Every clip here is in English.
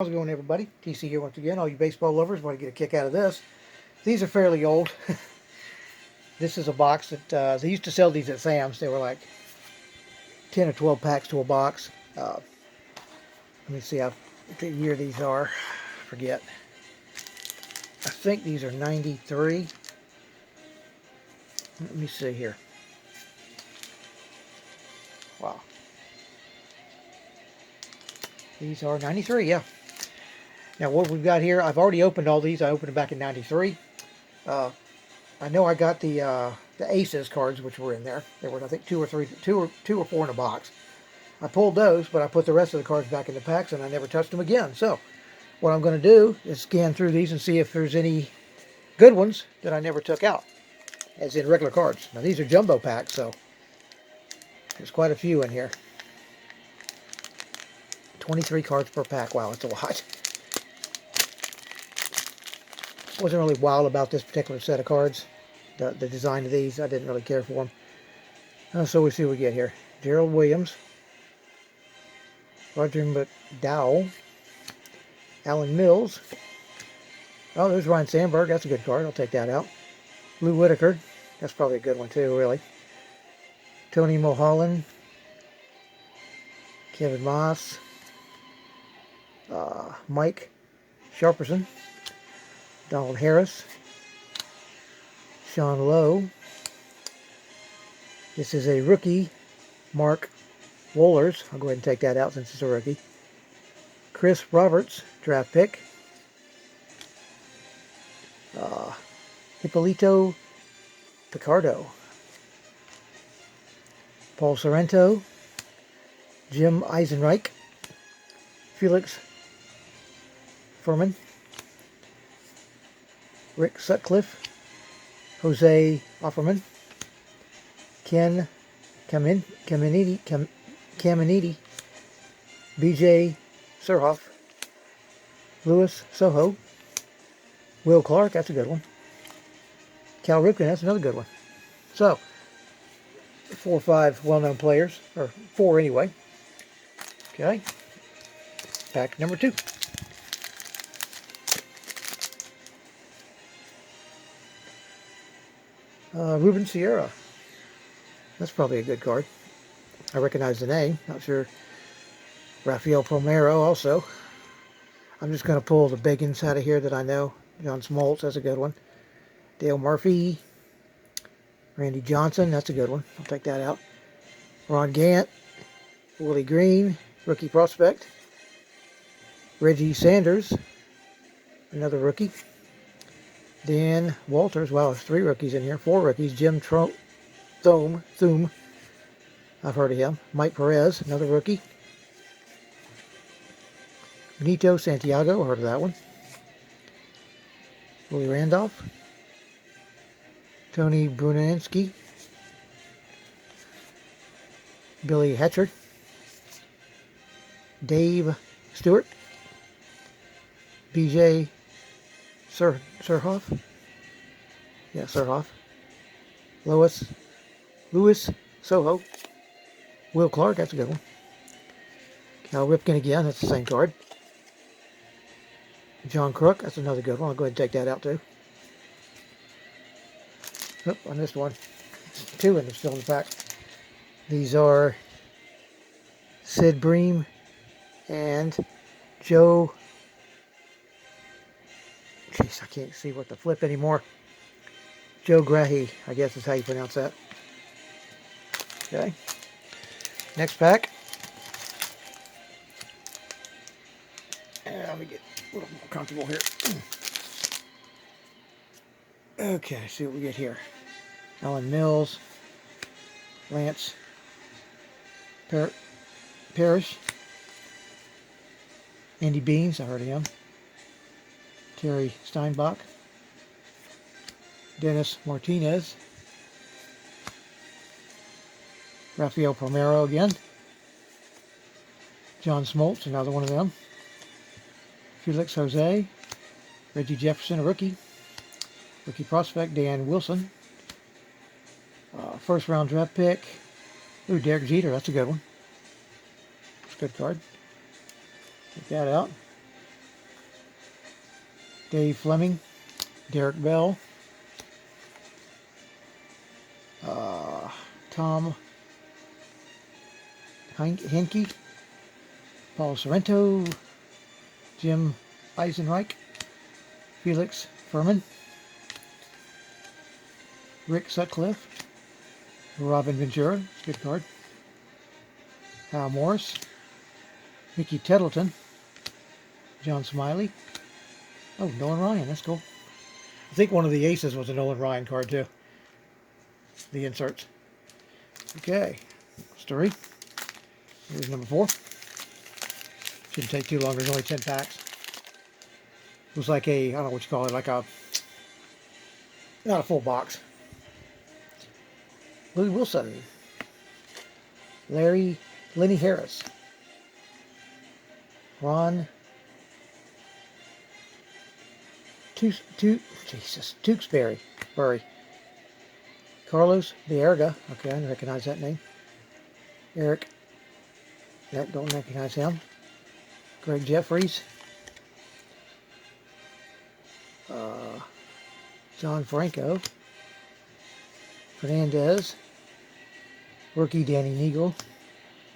How's it going, everybody? TC here once again. All you baseball lovers want to get a kick out of this. These are fairly old. This is a box that they used to sell these at Sam's. They were like 10 or 12 packs to a box. Let me see how the year these are. Forget. I think these are 93. Let me see here. Wow. These are 93, yeah. Now what we've got here, I've already opened all these. I opened them back in 93. I know I got the Aces cards, which were in there. There were, I think, two or four in a box. I pulled those, but I put the rest of the cards back in the packs, and I never touched them again. So what I'm going to do is scan through these and see if there's any good ones that I never took out, as in regular cards. Now these are jumbo packs, so there's quite a few in here. 23 cards per pack. Wow, that's a lot. Wasn't really wild about this particular set of cards. The design of these, I didn't really care for them. So we see what we get here. Gerald Williams, Roger McDowell, Alan Mills. Oh, there's Ryan Sandberg. That's a good card. I'll take that out. Lou Whitaker. That's probably a good one too, really. Tony Mulholland, Kevin Moss, Mike Sharperson, Donald Harris, Sean Lowe. This is a rookie, Mark Wohlers. I'll go ahead and take that out since it's a rookie. Chris Roberts, draft pick. Hippolito Picardo. Paul Sorrento. Jim Eisenreich. Felix Furman. Rick Sutcliffe. Jose Offerman. Ken Caminiti. BJ Surhoff. Louis Soho. Will Clark, that's a good one. Cal Ripken, that's another good one. So, 4 or 5 well-known players, or 4 anyway. Okay. Pack number 2. Ruben Sierra. That's probably a good card. I recognize the name. Not sure. Rafael Palmeiro also. I'm just going to pull the Bagans out of here that I know. John Smoltz, that's a good one. Dale Murphy. Randy Johnson, that's a good one. I'll take that out. Ron Gant. Willie Green, rookie prospect. Reggie Sanders, another rookie. Dan Walters, wow, there's 3 rookies in here. 4 rookies. Jim Thome, I've heard of him. Mike Perez, another rookie. Benito Santiago, heard of that one. Willie Randolph. Tony Brunansky. Billy Hatcher. Dave Stewart. BJ Surhoff. Yeah, Surhoff. Louis Soho. Will Clark, that's a good one. Cal Ripken again, that's the same card. John Crook, that's another good one. I'll go ahead and take that out too. Oop, I missed one. 2 and they're still in the pack. These are Sid Bream and Joe. Jeez, I can't see what the flip anymore. Joe Grahe, I guess is how you pronounce that. Okay. Next pack. And let me get a little more comfortable here. Okay, see what we get here. Alan Mills. Lance Parrish. Andy Beans, I heard of him. Terry Steinbach. Dennis Martinez. Rafael Palmeiro again. John Smoltz, another one of them. Felix Jose. Reggie Jefferson, a rookie. Rookie prospect, Dan Wilson. First round draft pick. Ooh, Derek Jeter, that's a good one. That's a good card. Take that out. Dave Fleming, Derek Bell, Tom Henke, Paul Sorrento, Jim Eisenreich, Felix Furman, Rick Sutcliffe, Robin Ventura, good card, Hal Morris, Mickey Tettleton, John Smiley. Oh, Nolan Ryan, that's cool. I think one of the aces was a Nolan Ryan card too. The inserts. Okay, story. Here's number 4. Shouldn't take too long. There's only 10 packs. It was like a, I don't know what you call it, like a, not a full box. Louis Wilson, Lenny Harris, Ron Tewksbury, Carlos Vierga, okay, I recognize that name. Eric, don't recognize him. Greg Jeffries, John Franco, Fernandez, rookie Danny Neagle,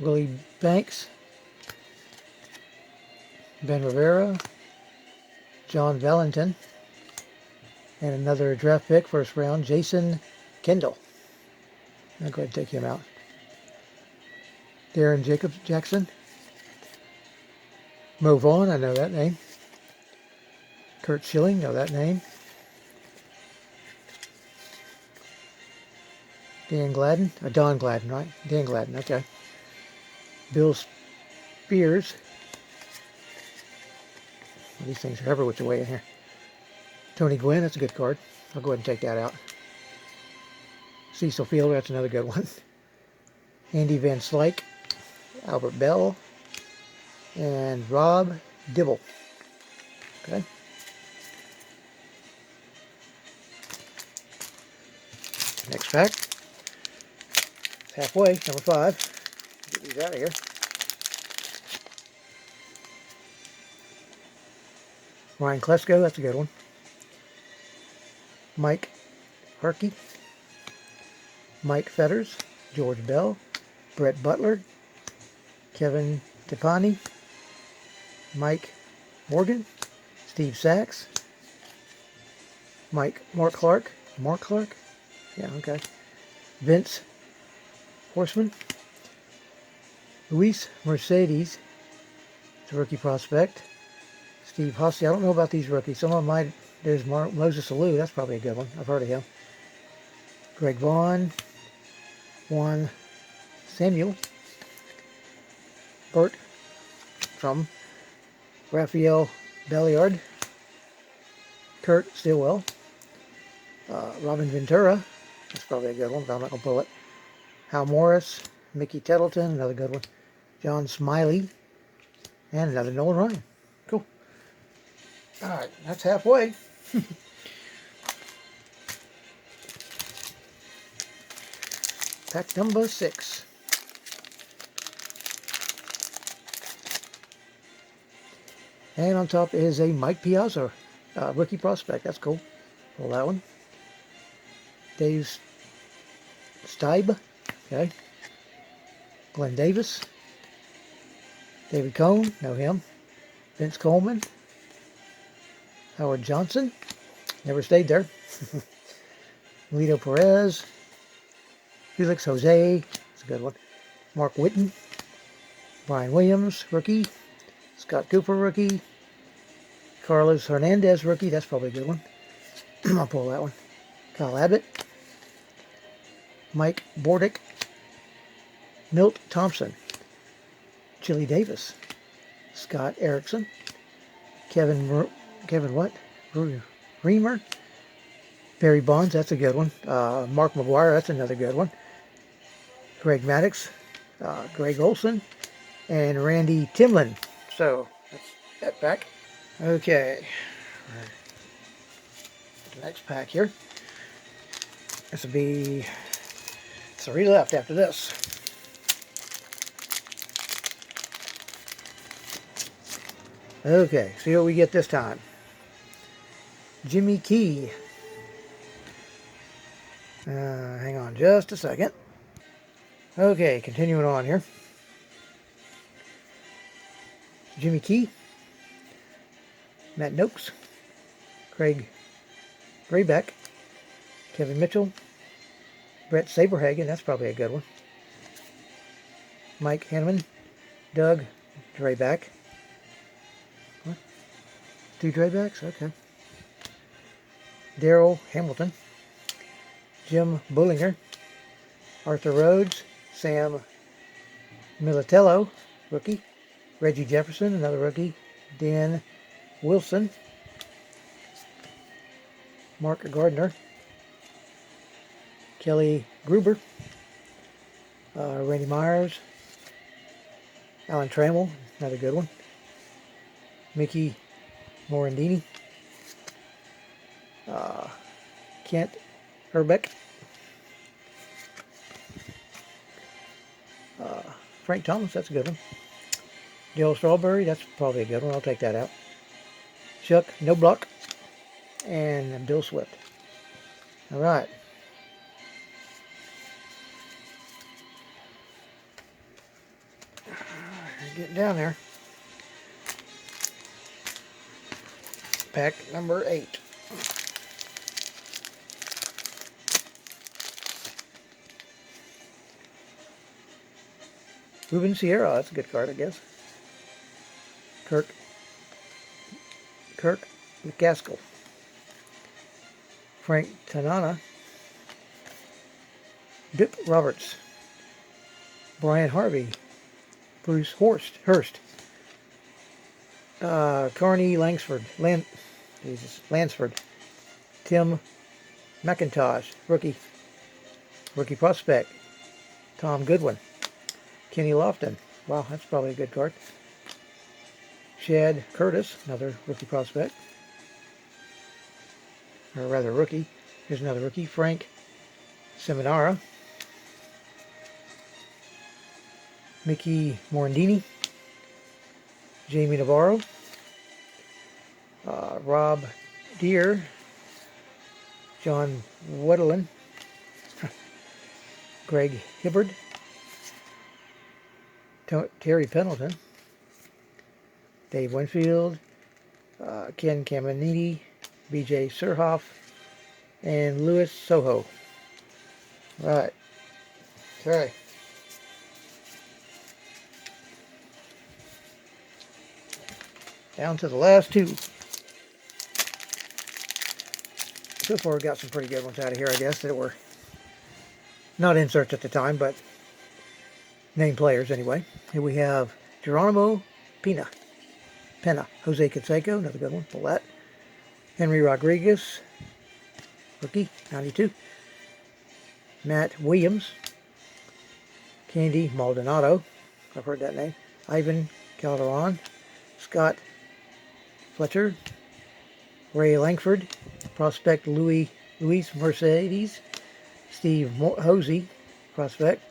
Willie Banks, Ben Rivera, John Valentin, and another draft pick, first round, Jason Kendall. I'll go ahead and take him out. Darren Jackson, Mo Vaughn, I know that name. Kurt Schilling, know that name. Dan Gladden, Don Gladden, right? Dan Gladden, okay. Bill Spears. Well, these things are every which way in here. Tony Gwynn, that's a good card. I'll go ahead and take that out. Cecil Fielder, that's another good one. Andy Van Slyke, Albert Bell, and Rob Dibble. Okay. Next pack. It's halfway, number 5. Get these out of here. Ryan Klesko, that's a good one. Mike Harkey, Mike Fetters, George Bell, Brett Butler, Kevin Tipani, Mike Morgan, Steve Sachs, Mark Clark, yeah, okay, Vince Horseman, Luis Mercedes, it's a rookie prospect, Steve Hussey. I don't know about these rookies. Some of them might. There's Moses Alou. That's probably a good one. I've heard of him. Greg Vaughn, Juan Samuel, Bert from Raphael Belliard, Kurt Stillwell, Robin Ventura. That's probably a good one, but I'm not going to pull it. Hal Morris, Mickey Tettleton, another good one. John Smiley, and another Nolan Ryan. Cool. All right, that's halfway. Pack number 6. And on top is a Mike Piazza, rookie prospect. That's cool. Pull that one. Dave Stibe. Okay. Glenn Davis. David Cohn. Know him. Vince Coleman. Howard Johnson. Never stayed there. Lito Perez. Felix Jose. That's a good one. Mark Whitten. Brian Williams, rookie. Scott Cooper, rookie. Carlos Hernandez, rookie. That's probably a good one. I'll pull that one. Kyle Abbott. Mike Bordick. Milt Thompson. Chili Davis. Scott Erickson. Kevin what? Reamer. Barry Bonds, that's a good one. Mark McGuire, that's another good one. Greg Maddox. Greg Olson. And Randy Timlin. So, that's that pack. Okay. The next pack here. This will be 3 left after this. Okay, see what we get this time. Jimmy Key. Hang on just a second. Okay, continuing on here. Jimmy Key, Matt Noakes, Craig Graybeck, Kevin Mitchell, Brett Saberhagen, that's probably a good one. Mike Hanneman, Doug Drayback. What? 2 Draybacks? Okay. Daryl Hamilton, Jim Bullinger, Arthur Rhodes, Sam Militello, rookie. Reggie Jefferson, another rookie. Dan Wilson, Mark Gardner, Kelly Gruber, Randy Myers, Alan Trammell, another good one. Mickey Morandini, Kent Herbeck, Frank Thomas, that's a good one. Dale Strawberry, that's probably a good one. I'll take that out. Chuck Noblock, and Bill Swift. All right. Getting down there. Pack number 8. Ruben Sierra, that's a good card, I guess. Kirk McCaskill. Frank Tanana. Dip Roberts. Brian Harvey. Bruce Hurst. Carney Lansford. Tim McIntosh, rookie prospect. Tom Goodwin. Kenny Lofton. Wow, that's probably a good card. Chad Curtis, another rookie prospect. Or rather rookie. Here's another rookie. Frank Seminara. Mickey Morandini. Jamie Navarro. Rob Deere. John Wedelin. Greg Hibbard. Terry Pendleton. Dave Winfield. Ken Caminiti. BJ Surhoff. And Louis Soho. Right. Okay. Down to the last 2. So far, we got some pretty good ones out of here, I guess, that were not inserts at the time, but named players anyway. Here we have Geronimo Penna, Jose Canseco, another good one, pull that. Henry Rodriguez, rookie, 92. Matt Williams, Candy Maldonado, I've heard that name. Ivan Calderon, Scott Fletcher, Ray Langford, prospect Luis Mercedes, Steve Hosey, prospect.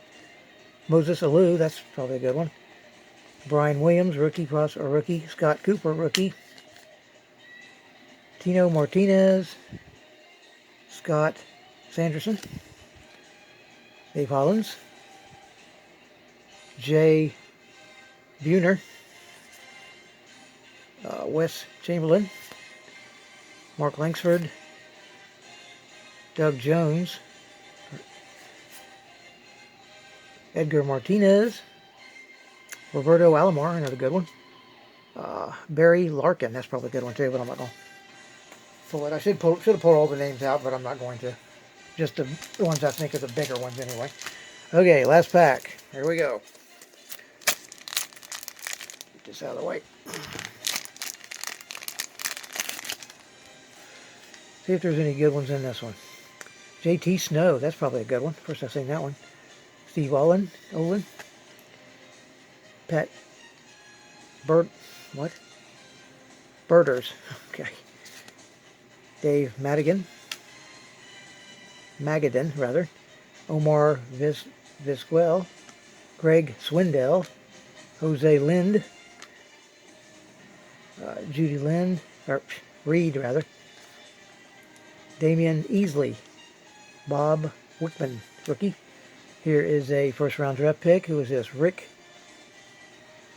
Moses Alou, that's probably a good one. Brian Williams, rookie. Scott Cooper, rookie. Tino Martinez, Scott Sanderson, Dave Hollins, Jay Buhner, Wes Chamberlain, Mark Langsford, Doug Jones, Edgar Martinez, Roberto Alomar, another good one. Barry Larkin, that's probably a good one too, but I'm not going to pull it. I should have pulled all the names out, but I'm not going to. Just the ones I think are the bigger ones anyway. Okay, last pack. Here we go. Get this out of the way. See if there's any good ones in this one. JT Snow, that's probably a good one. First I've seen that one. Steve Olin. Pat Birders. Okay. Dave Magadan, Omar Visquel, Greg Swindell, Jose Lind, Judy Reed, Damian Easley, Bob Wickman, rookie. Here is a first round draft pick. Who is this? Rick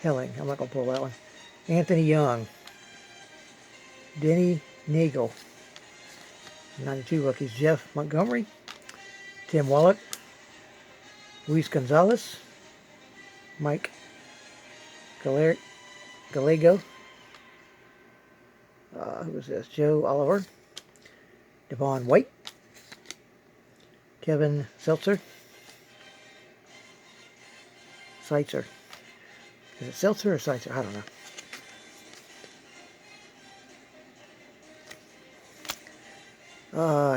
Helling. I'm not going to pull that one. Anthony Young, Denny Nagel, 92 rookies. Jeff Montgomery, Tim Wallach, Luis Gonzalez, Mike Gallego. Who was this? Joe Oliver, Devon White, Kevin Seltzer, Seitzer. Is it Seltzer or Seitzer? I don't know.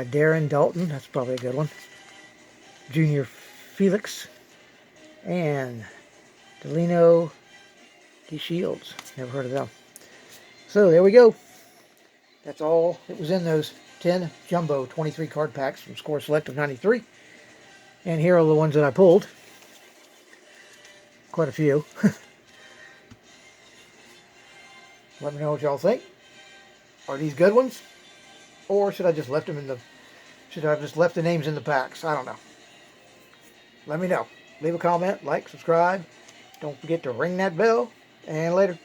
Darren Dalton, that's probably a good one. Junior Felix, and Delino DeShields. Never heard of them. So there we go. That's all it was in those 10 jumbo 23 card packs from Score Select of 93. And here are the ones that I pulled. Quite a few. Let me know what y'all think. Are these good ones? Or should I just left them in the... Should I have just left the names in the packs? I don't know. Let me know. Leave a comment, like, subscribe. Don't forget to ring that bell. And later.